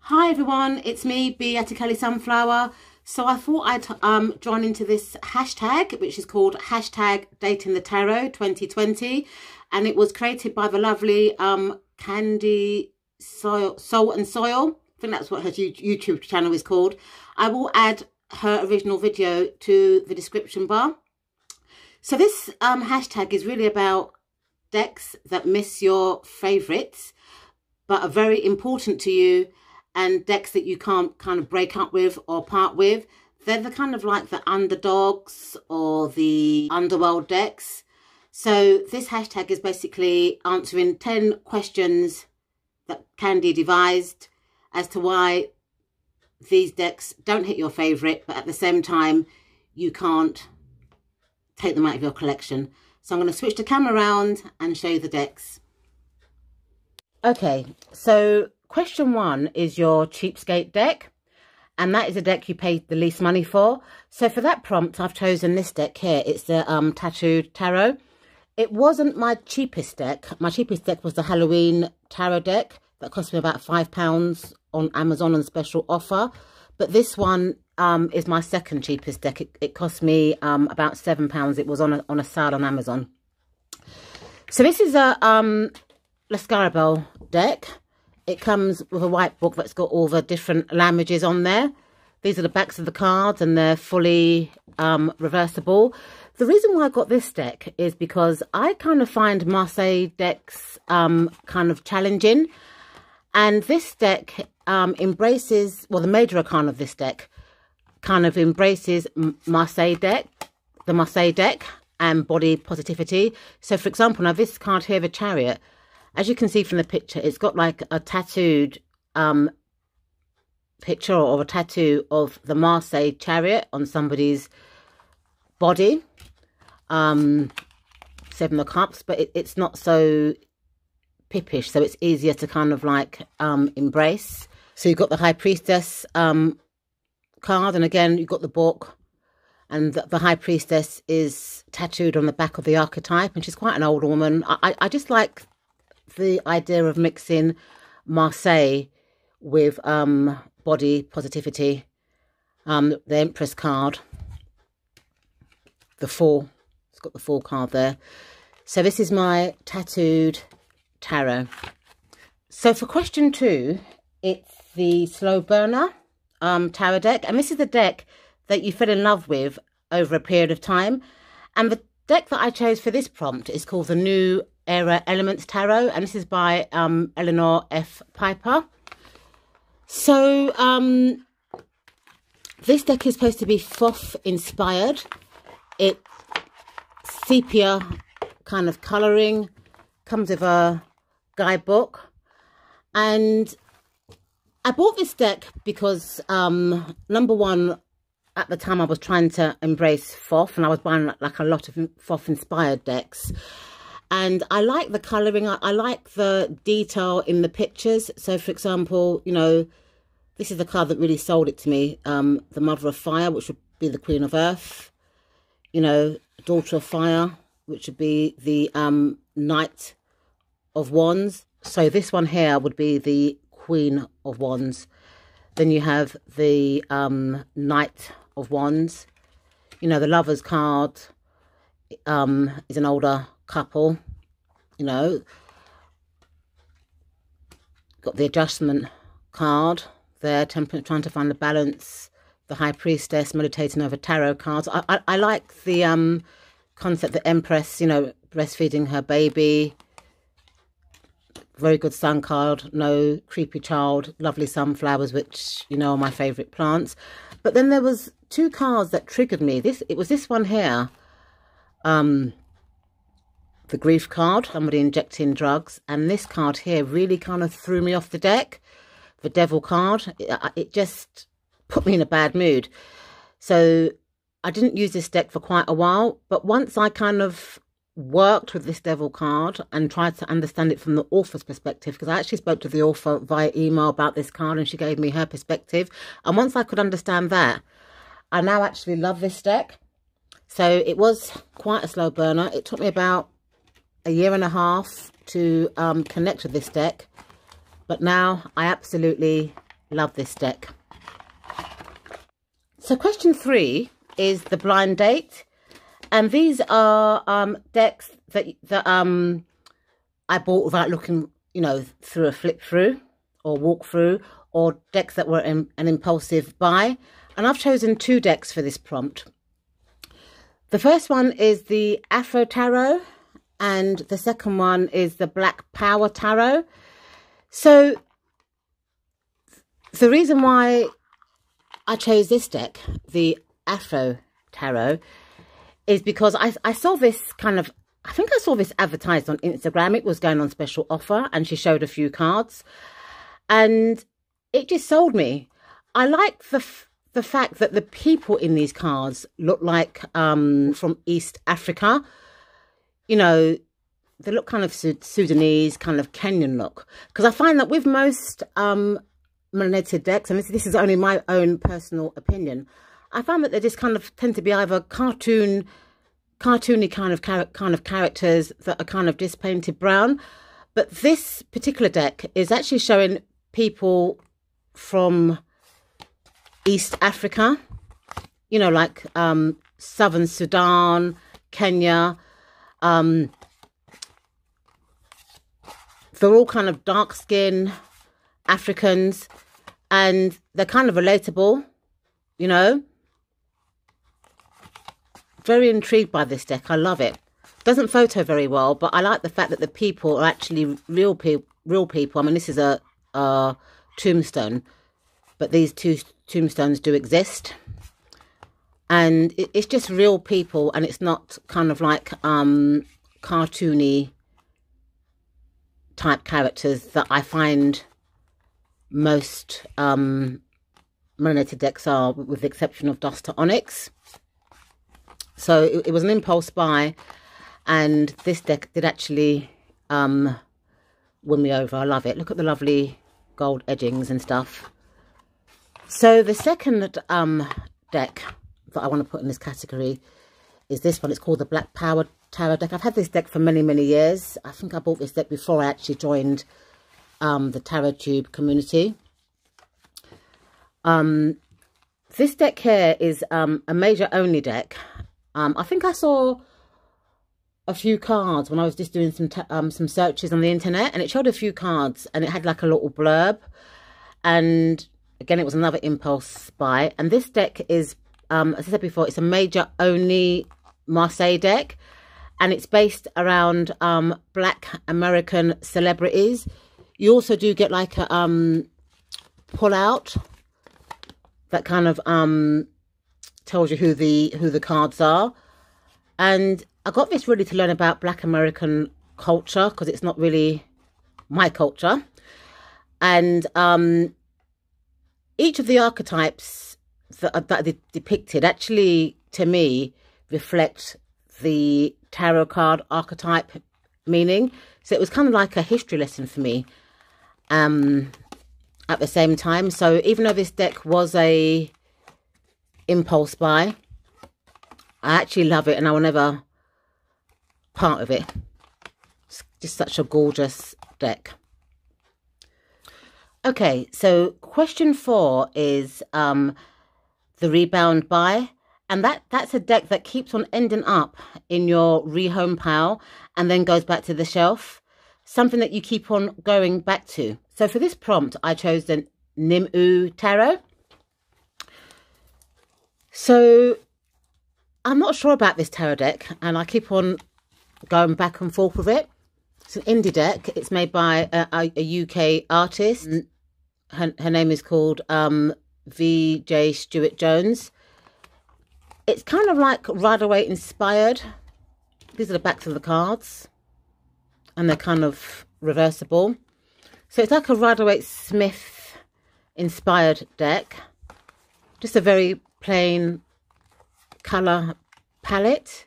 Hi everyone, it's me, Kelly Sunflower. So I thought I'd join into this hashtag, which is called hashtag Dating the Tarot 2020, and it was created by the lovely Candy Soul and Soil. I think that's what her YouTube channel is called. I will add her original video to the description bar. So this hashtag is really about decks that miss your favourites but are very important to you, and decks that you can't kind of break up with or part with. They're the kind of like the underdogs or the underworld decks. So this hashtag is basically answering 10 questions that Candy devised as to why these decks don't hit your favourite, but at the same time, you can't take them out of your collection. So I'm going to switch the camera around and show you the decks. Okay, so question 1 is your Cheapskate deck, and that is a deck you paid the least money for. So for that prompt, I've chosen this deck here. It's the Tattooed Tarot. It wasn't my cheapest deck. My cheapest deck was the Halloween Tarot deck that cost me about £5 on Amazon on special offer. But this one is my second cheapest deck. It cost me about £7. It was on a sale on Amazon. So this is a Lascarabelle deck. It comes with a white book that's got all the different languages on there. These are the backs of the cards, and they're fully reversible. The reason why I got this deck is because I kind of find Marseille decks kind of challenging. And this deck embraces, well, the major arcana of this deck kind of embraces the Marseille deck and body positivity. So, for example, now this card here, the Chariot, as you can see from the picture, it's got like a tattooed picture or a tattoo of the Marseille Chariot on somebody's body. 7 of Cups, but it's not so pippish, so it's easier to kind of like embrace. So you've got the High Priestess card, and again, you've got the book, and the High Priestess is tattooed on the back of the archetype, and she's quite an old woman. I just like the idea of mixing Marseille with body positivity. The Empress card, the Four, it's got the Four card there. So this is my Tattooed Tarot. So for question 2, it's the Slow Burner tarot deck, and this is the deck that you fell in love with over a period of time. And the deck that I chose for this prompt is called the New Era Elements Tarot, and this is by Eleanor F. Piper. So this deck is supposed to be Thoth inspired. It's sepia kind of colouring, comes with a guidebook, and I bought this deck because number one, at the time I was trying to embrace Thoth, and I was buying like a lot of Thoth inspired decks. And I like the colouring, I like the detail in the pictures. So, for example, you know, this is the card that really sold it to me. The Mother of Fire, which would be the Queen of Earth. You know, Daughter of Fire, which would be the Knight of Wands. So this one here would be the Queen of Wands. Then you have the Knight of Wands. You know, the Lovers card is an older couple, you know. Got the Adjustment card there, Temperance, trying to find the balance. The High Priestess, meditating over tarot cards. I like the concept, the Empress, you know, breastfeeding her baby. Very good Sun card, no creepy child, lovely sunflowers, which, you know, are my favourite plants. But then there was 2 cards that triggered me. It was this one here. The Grief card, somebody injecting drugs, and this card here really kind of threw me off the deck. The Devil card, it just put me in a bad mood. So I didn't use this deck for quite a while, but once I kind of worked with this Devil card and tried to understand it from the author's perspective, because I actually spoke to the author via email about this card, and she gave me her perspective, and once I could understand that, I now actually love this deck. So it was quite a slow burner. It took me about a year and a half to connect with this deck, but now I absolutely Love this deck. So question 3 is the blind date. And these are decks that I bought without looking, you know, through a flip through or walk through, or decks that were an impulsive buy. And I've chosen 2 decks for this prompt. The first one is the Afro Tarot, and the second one is the Black Power Tarot. So the reason why I chose this deck, the Afro Tarot, is because I saw this kind of, I think I saw this advertised on Instagram. It was going on special offer and she showed a few cards and it just sold me. I like the fact that the people in these cards look like from East Africa. You know, they look kind of Sudanese, kind of Kenyan look. Because I find that with most melanated decks, and this is only my own personal opinion, I found that they just kind of tend to be either cartoony kind of characters that are kind of just painted brown. But this particular deck is actually showing people from East Africa, you know, like Southern Sudan, Kenya. They're all kind of dark skin Africans and they're kind of relatable, you know. Very intrigued by this deck. I love it. Doesn't photo very well, but I like the fact that the people are actually real people. I mean, this is a tombstone, but these 2 tombstones do exist. And it's just real people, and it's not kind of like cartoony type characters that I find most melanated decks are, with the exception of Dust to Onyx. So it was an impulse buy, and this deck did actually win me over. I love it. Look at the lovely gold edgings and stuff. So the second deck that I want to put in this category is this one. It's called the Black Power Tarot deck. I've had this deck for many, many years. I think I bought this deck before I actually joined the Tarot Tube community. This deck here is a major only deck. I think I saw a few cards when I was just doing some searches on the internet, and it showed a few cards and it had like a little blurb. And again, it was another impulse buy. And this deck is, as I said before, it's a major only Marseille deck, and it's based around Black American celebrities. You also do get like a pull out that kind of tells you who the cards are. And I got this really to learn about Black American culture, because it's not really my culture. And each of the archetypes that are depicted actually, to me, reflect the tarot card archetype meaning. So it was kind of like a history lesson for me at the same time. So even though this deck was a impulse buy, I actually love it and I will never part of it. It's just such a gorgeous deck. Okay, so question 4 is the Rebound buy. And that's a deck that keeps on ending up in your rehome pile and then goes back to the shelf. Something that you keep on going back to. So for this prompt, I chose the Nimue Tarot. So I'm not sure about this tarot deck, and I keep on going back and forth with it. It's an indie deck. It's made by a UK artist. Her name is called V.J. Stewart Jones. It's kind of like Rider-Waite inspired. These are the backs of the cards, and they're kind of reversible. So it's like a Rider-Waite Smith inspired deck. Just a very plain colour palette.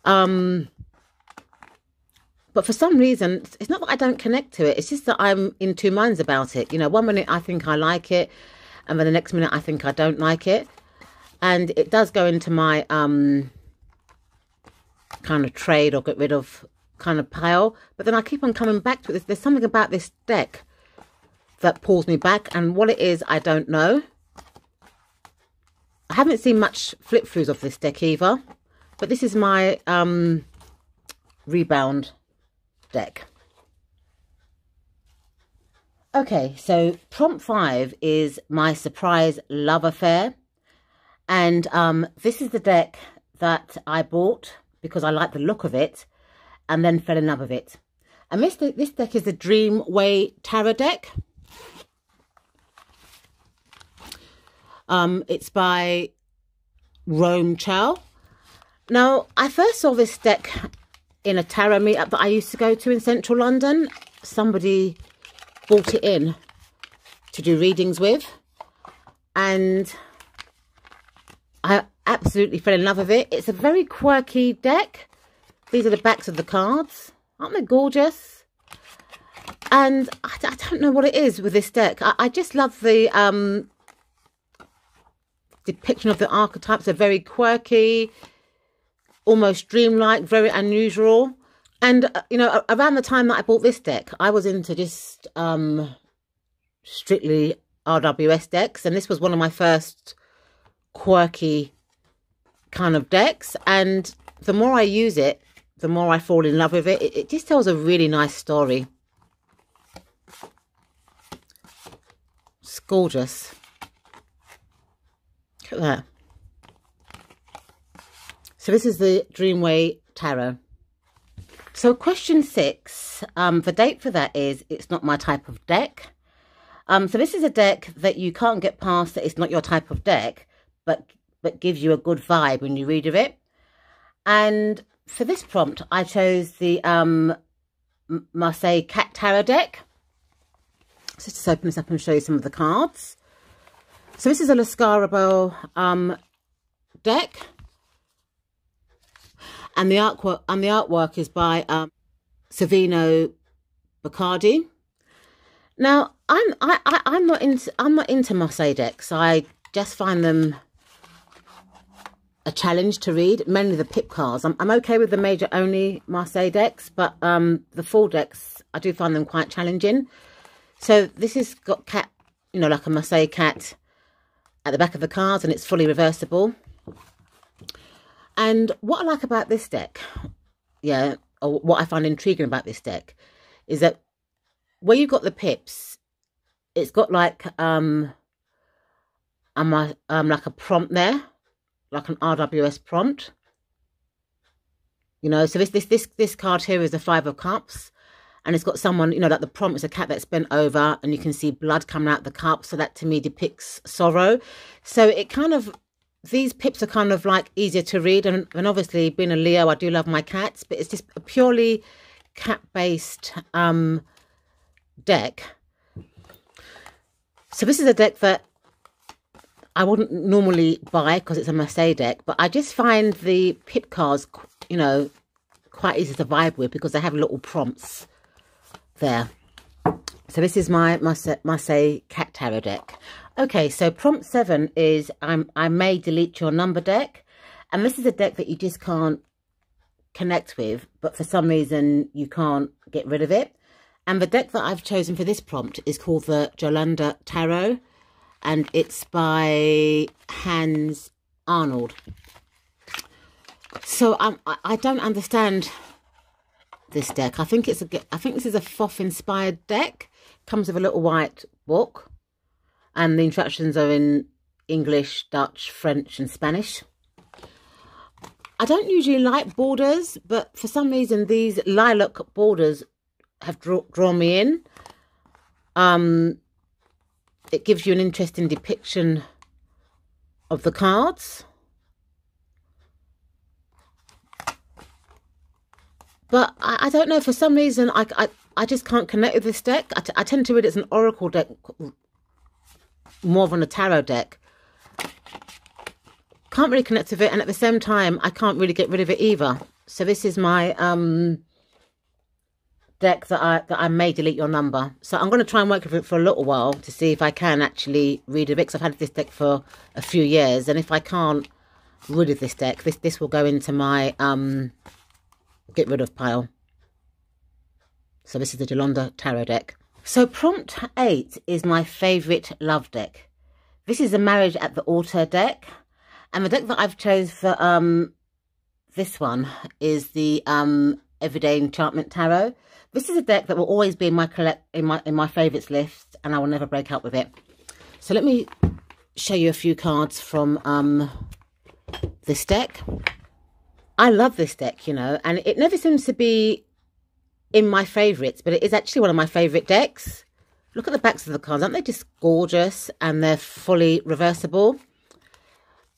But for some reason, it's not that I don't connect to it. It's just that I'm in 2 minds about it. You know, one minute I think I like it, and then the next minute I think I don't like it. And it does go into my kind of trade or get rid of kind of pile. But then I keep on coming back to it. There's something about this deck that pulls me back, and what it is, I don't know. I haven't seen much flip throughs of this deck either, but this is my Rebound deck. Okay, so prompt 5 is my surprise love affair, and this is the deck that I bought because I like the look of it and then fell in love with it. And this deck is the Nimue Tarot deck. It's by Rome Chow. Now, I first saw this deck in a tarot meetup that I used to go to in central London. Somebody bought it in to do readings with, and I absolutely fell in love with it. It's a very quirky deck. These are the backs of the cards. Aren't they gorgeous? And I don't know what it is with this deck. I just love the depiction of the archetypes. Are very quirky, almost dreamlike, very unusual. And, you know, around the time that I bought this deck, I was into just strictly RWS decks. And this was one of my first quirky kind of decks. And the more I use it, the more I fall in love with it. It just tells a really nice story. It's gorgeous. Look at that. So this is the Nimue Tarot. So question 6, the date for that is It's Not My Type of Deck. So this is a deck that you can't get past that it's not your type of deck, but gives you a good vibe when you read of it. And for this prompt, I chose the Marseille Cat Tarot deck. So just open this up and show you some of the cards. So this is a Lascarabo deck. And the artwork is by Savino Baccardi. Now, I'm not into Marseille decks. I just find them a challenge to read. Mainly the pip cards. I'm okay with the major only Marseille decks, but the full decks I do find them quite challenging. So this has got cat, you know, like a Marseille cat at the back of the cards, and it's fully reversible. And what I like about this deck, yeah, or what I find intriguing about this deck, is that where you've got the pips, it's got like like a prompt there, like an RWS prompt. You know, so this card here is the 5 of Cups, and it's got someone, you know, like the prompt is a cat that's bent over, and you can see blood coming out the cup. So that to me depicts sorrow. So it kind of, these pips are kind of like easier to read, and obviously being a Leo, I do love my cats, but it's just a purely cat-based deck. So this is a deck that I wouldn't normally buy because it's a Marseille deck, but I just find the pip cards, you know, quite easy to vibe with because they have little prompts there. So this is my Marseille Cat Tarot deck. Okay, so prompt 7 is I May Delete Your Number deck. And this is a deck that you just can't connect with, but for some reason you can't get rid of it. And the deck that I've chosen for this prompt is called the Jolanda Tarot. And it's by Hans Arnold. So I don't understand this deck. I think this is a Thoth inspired deck. Comes with a little white book, and the instructions are in English, Dutch, French and Spanish. I don't usually like borders, but for some reason these lilac borders have drawn me in. It gives you an interesting depiction of the cards. But I don't know, for some reason I just can't connect with this deck. I tend to read it as an oracle deck more than a tarot deck. Can't really connect with it, and at the same time I can't really get rid of it either. So this is my deck that I May Delete Your Number. So I'm going to try and work with it for a little while to see if I can actually read it, because I've had this deck for a few years, and if I can't rid of this deck, this will go into my get rid of pile. So this is the Jolanda Tarot deck. So prompt 8 is my favourite love deck. This is a Marriage at the Altar deck. And the deck that I've chose for this one is the Everyday Enchantment Tarot. This is a deck that will always be in my favourites list, and I will never break up with it. So let me show you a few cards from this deck. I love this deck, you know, and it never seems to be in my favourites, but it is actually one of my favourite decks. Look at the backs of the cards. Aren't they just gorgeous? And they're fully reversible.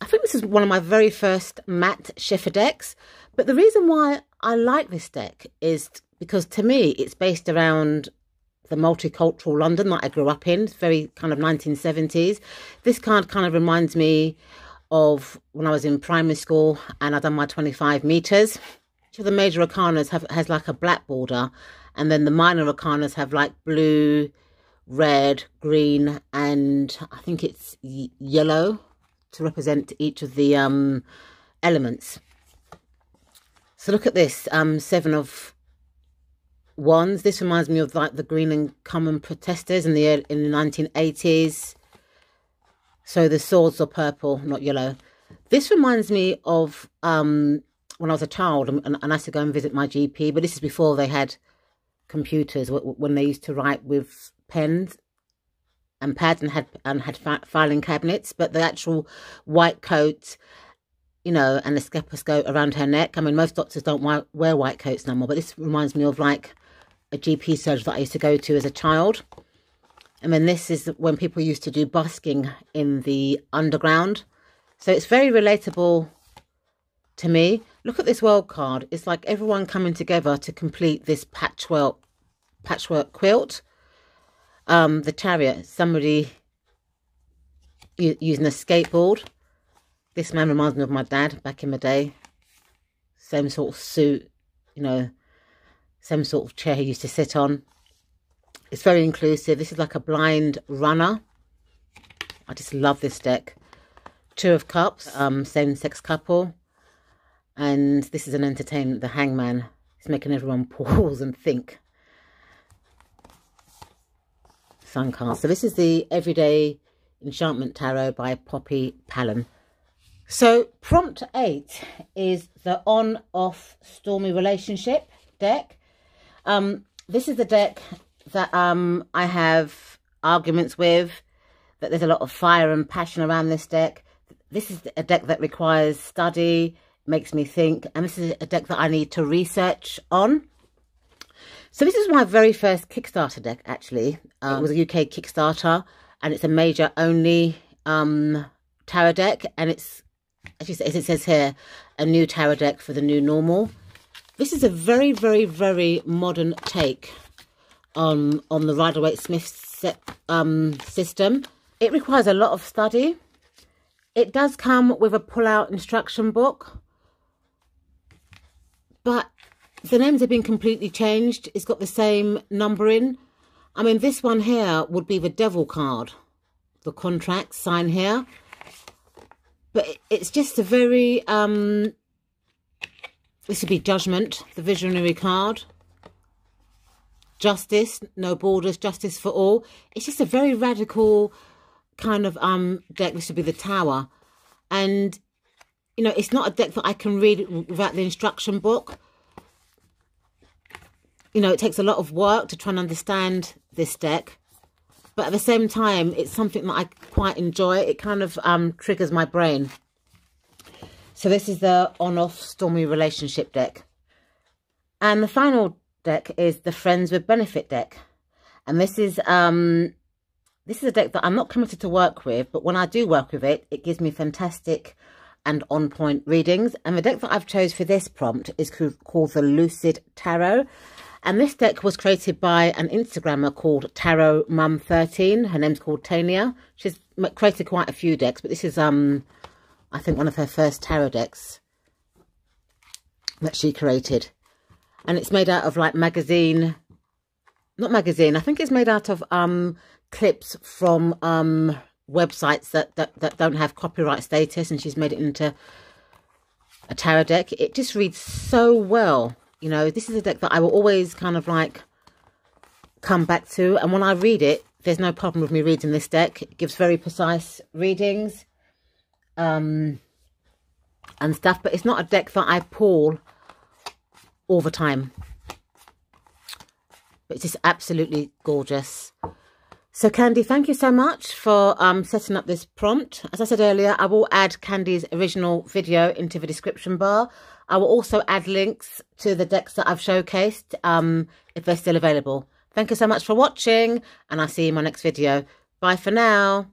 I think this is one of my very first matte Schiffer decks. But the reason why I like this deck is because, to me, it's based around the multicultural London that I grew up in. It's very kind of 1970s. This card kind of reminds me of when I was in primary school and I'd done my 25 metres. Each of the major arcanas has like a black border, and then the minor arcanas have like blue, red, green, and I think it's yellow to represent each of the elements. So look at this, 7 of Wands. This reminds me of like the green and common protesters in the 1980s. So the swords are purple, not yellow. This reminds me of when I was a child and I used to go and visit my GP, but this is before they had computers, when they used to write with pens and pads and had filing cabinets. But the actual white coat, you know, and the stethoscope around her neck. I mean, most doctors don't wear white coats no more, but this reminds me of like a GP surgery that I used to go to as a child. And then this is when people used to do busking in the underground. So it's very relatable to me. Look at this world card. It's like everyone coming together to complete this patchwork quilt. The Chariot, somebody using a skateboard. This man reminds me of my dad back in the day. Same sort of suit, you know, same sort of chair he used to sit on. It's very inclusive. This is like a blind runner. I just love this deck. 2 of Cups, same-sex couple. And this is an entertainment, the Hangman. It's making everyone pause and think. Sun card. So this is the Everyday Enchantment Tarot by Poppy Palin. So prompt 8 is the On-Off Stormy Relationship deck. This is the deck that I have arguments with, that there's a lot of fire and passion around this deck. This is a deck that requires study, makes me think, and this is a deck that I need to research on. So this is my very first Kickstarter deck, actually. It was a UK Kickstarter, and it's a major only tarot deck, and it's, as it says here, a new tarot deck for the new normal. This is a very, very, very modern take on the Rider-Waite-Smith system. It requires a lot of study. It does come with a pull-out instruction book, but the names have been completely changed. It's got the same numbering. I mean, this one here would be the Devil card, the contract sign here. But it's just a very, this would be Judgment, the Visionary card. Justice, no borders, justice for all. It's just a very radical kind of deck. This would be the Tower. And, you know, it's not a deck that I can read without the instruction book. You know, it takes a lot of work to try and understand this deck. But at the same time, it's something that I quite enjoy. It kind of triggers my brain. So this is the On-Off Stormy Relationship deck. And the final deck is the Friends with Benefit deck. And this is a deck that I'm not committed to work with, but when I do work with it, it gives me fantastic and on-point readings. And the deck that I've chose for this prompt is called the Lucid Tarot. And this deck was created by an Instagrammer called Tarot Mum 13. Her name's called Tania. She's created quite a few decks, but this is, I think, one of her first tarot decks that she created. And it's made out of like magazine, not magazine, I think it's made out of clips from websites that don't have copyright status, and she's made it into a tarot deck. It just reads so well. You know, this is a deck that I will always kind of like come back to. And when I read it, there's no problem with me reading this deck. It gives very precise readings and stuff. But it's not a deck that I pull all the time. But it's just absolutely gorgeous. So Candy, thank you so much for setting up this prompt. As I said earlier, I will add Candy's original video into the description bar. I will also add links to the decks that I've showcased if they're still available. Thank you so much for watching, and I'll see you in my next video. Bye for now.